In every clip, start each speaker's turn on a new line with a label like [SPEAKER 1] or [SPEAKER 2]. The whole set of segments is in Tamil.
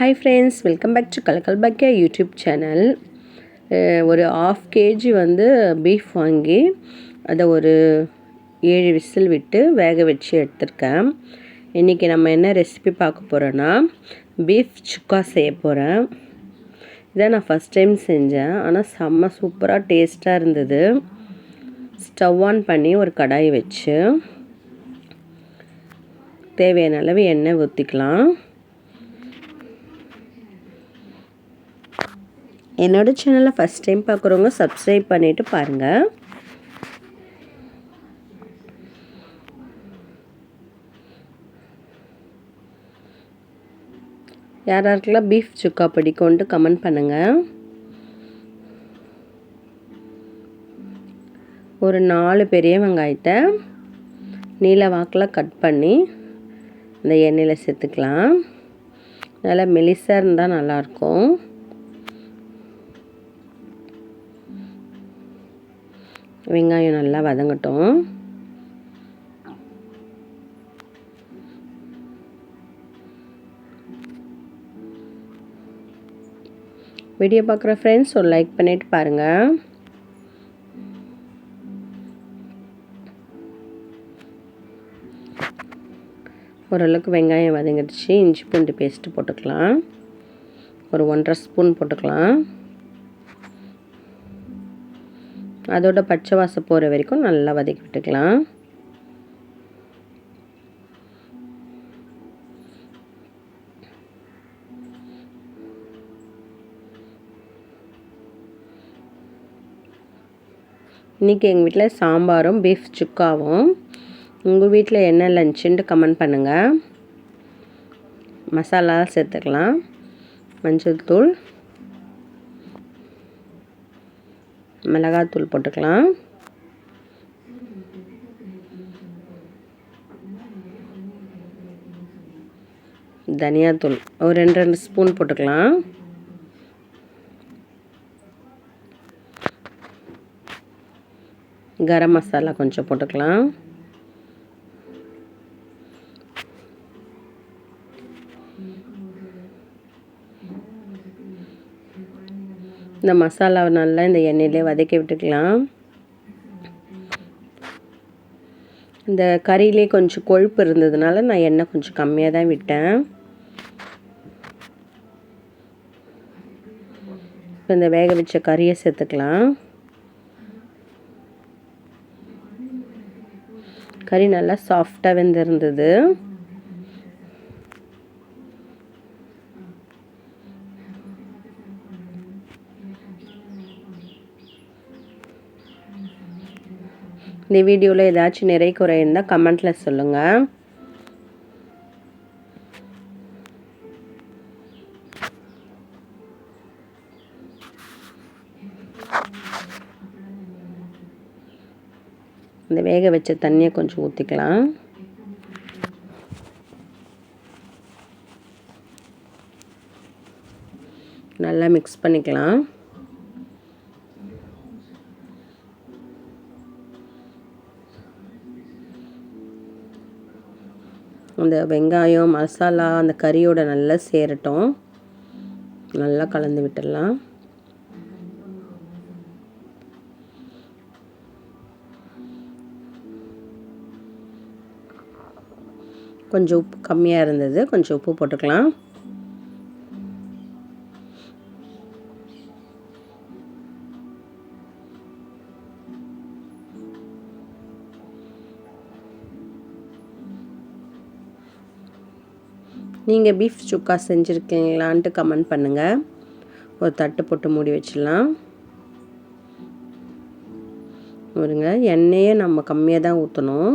[SPEAKER 1] Hi friends, welcome back to Kalakal Bakya YouTube channel. ஒரு 1/2 kg வந்து பீஃப் வாங்கி அதை ஒரு 7 விசில் விட்டு வேக வச்சு எடுத்துருக்கேன். இன்றைக்கி நம்ம என்ன ரெசிபி பார்க்க போகிறோன்னா பீஃப் சுக்கா செய்ய போகிறேன். இதை நான் ஃபஸ்ட் டைம் செஞ்சேன், ஆனால் செம்ம சூப்பராக டேஸ்ட்டாக இருந்தது. ஸ்டவ் ஆன் பண்ணி ஒரு கடாய் வச்சு தேவையான அளவு எண்ணெய் ஊற்றிக்கலாம். என்னோட சேனலை ஃபஸ்ட் டைம் பார்க்குறவங்க சப்ஸ்கிரைப் பண்ணிவிட்டு பாருங்கள். யாராருக்கெல்லாம் பீஃப் சுக்கா பிடிக்கும்ட்டு கமெண்ட் பண்ணுங்கள். ஒரு 4 பெரிய வெங்காயத்தை நீல வாக்கில் கட் பண்ணி இந்த எண்ணெயில் சேர்த்துக்கலாம். நல்லா மெலிசாக இருந்தால் நல்லாயிருக்கும். வெங்காயம் நல்லா வதங்கட்டும். வீடியோ பார்க்குற ஃப்ரெண்ட்ஸ் ஒரு லைக் பண்ணிவிட்டு பாருங்கள். ஓரளவுக்கு வெங்காயம் வதங்கிடுச்சு. இஞ்சி பூண்டு பேஸ்ட்டு போட்டுக்கலாம். ஒரு 1.5 ஸ்பூன் போட்டுக்கலாம். அதோட பச்சை வாசம் போகிற வரைக்கும் நல்லா வதக்கி விட்டுக்கலாம். இன்றைக்கி எங்கள் வீட்டில் சாம்பாரும் பீஃப் சுக்காவும். உங்கள் வீட்டில் என்ன லஞ்சுன்ட்டு கமெண்ட் பண்ணுங்கள். மசாலா சேர்த்துக்கலாம். மஞ்சள் தூள், மிளகாத்தூள் போட்டுக்கலாம். தனியாத்தூள் ஒரு 2 ஸ்பூன் போட்டுக்கலாம். கரம் மசாலா கொஞ்சம் போட்டுக்கலாம். இந்த மசாலாவை நல்லா இந்த எண்ணெயிலே வதக்கி விட்டுக்கலாம். இந்த கறியிலே கொஞ்சம் கொழுப்பு இருந்ததுனால நான் எண்ணெய் கொஞ்சம் கம்மியாக தான் விட்டேன். இப்போ இந்த வேக வச்ச கறியை சேர்த்துக்கலாம். கறி நல்லா சாஃப்டாக வெந்திருந்தது. இந்த வீடியோவில் ஏதாச்சும் நிறை குறை இருந்தால் கமெண்ட்டில் சொல்லுங்கள். இந்த வேக வச்ச தண்ணியை கொஞ்சம் ஊற்றிக்கலாம். நல்லா மிக்ஸ் பண்ணிக்கலாம். அந்த வெங்காயம் மசாலா அந்த கறியோட நல்லா சேரட்டும். நல்லா கலந்து விட்டுடலாம். கொஞ்சம் உப்பு கம்மியாக இருந்தது, கொஞ்சம் உப்பு போட்டுக்கலாம். நீங்கள் பீஃப் சுக்கா செஞ்சுருக்கீங்களான்ட்டு கமெண்ட் பண்ணுங்கள். ஒரு தட்டு போட்டு மூடி வச்சிடலாம். பாருங்க, எண்ணெயே நம்ம கம்மியாக தான் ஊற்றணும்.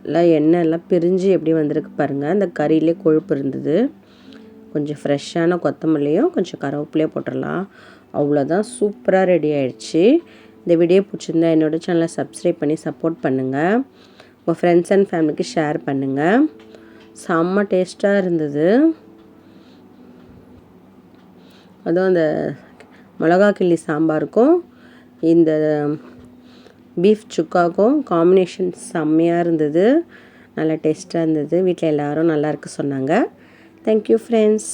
[SPEAKER 1] எல்லாம் எண்ணெய் எல்லாம் பிரிஞ்சு எப்படி வந்திருக்கு பாருங்கள். இந்த கறியிலே கொழுப்பு இருந்தது. கொஞ்சம் ஃப்ரெஷ்ஷான கொத்தமல்லியும் கொஞ்சம் கருவேப்பிலையும் போட்டுடலாம். அவ்வளோதான், சூப்பராக ரெடி ஆயிடுச்சு. இந்த வீடியோ பிடிச்சிருந்தா என்னோடய சேனலை சப்ஸ்கிரைப் பண்ணி சப்போர்ட் பண்ணுங்கள். உங்கள் ஃப்ரெண்ட்ஸ் அண்ட் ஃபேமிலிக்கு ஷேர் பண்ணுங்கள். செம்ம டேஸ்ட்டாக இருந்தது. அதுவும் அந்த மிளகா கிள்ளி சாம்பாருக்கும் இந்த பீஃப் சுக்காவுக்கும் காம்பினேஷன் செம்மையாக இருந்தது. நல்லா டேஸ்ட்டாக இருந்தது. வீட்டில் எல்லோரும் நல்லாயிருக்கு சொன்னாங்க. Thank you friends.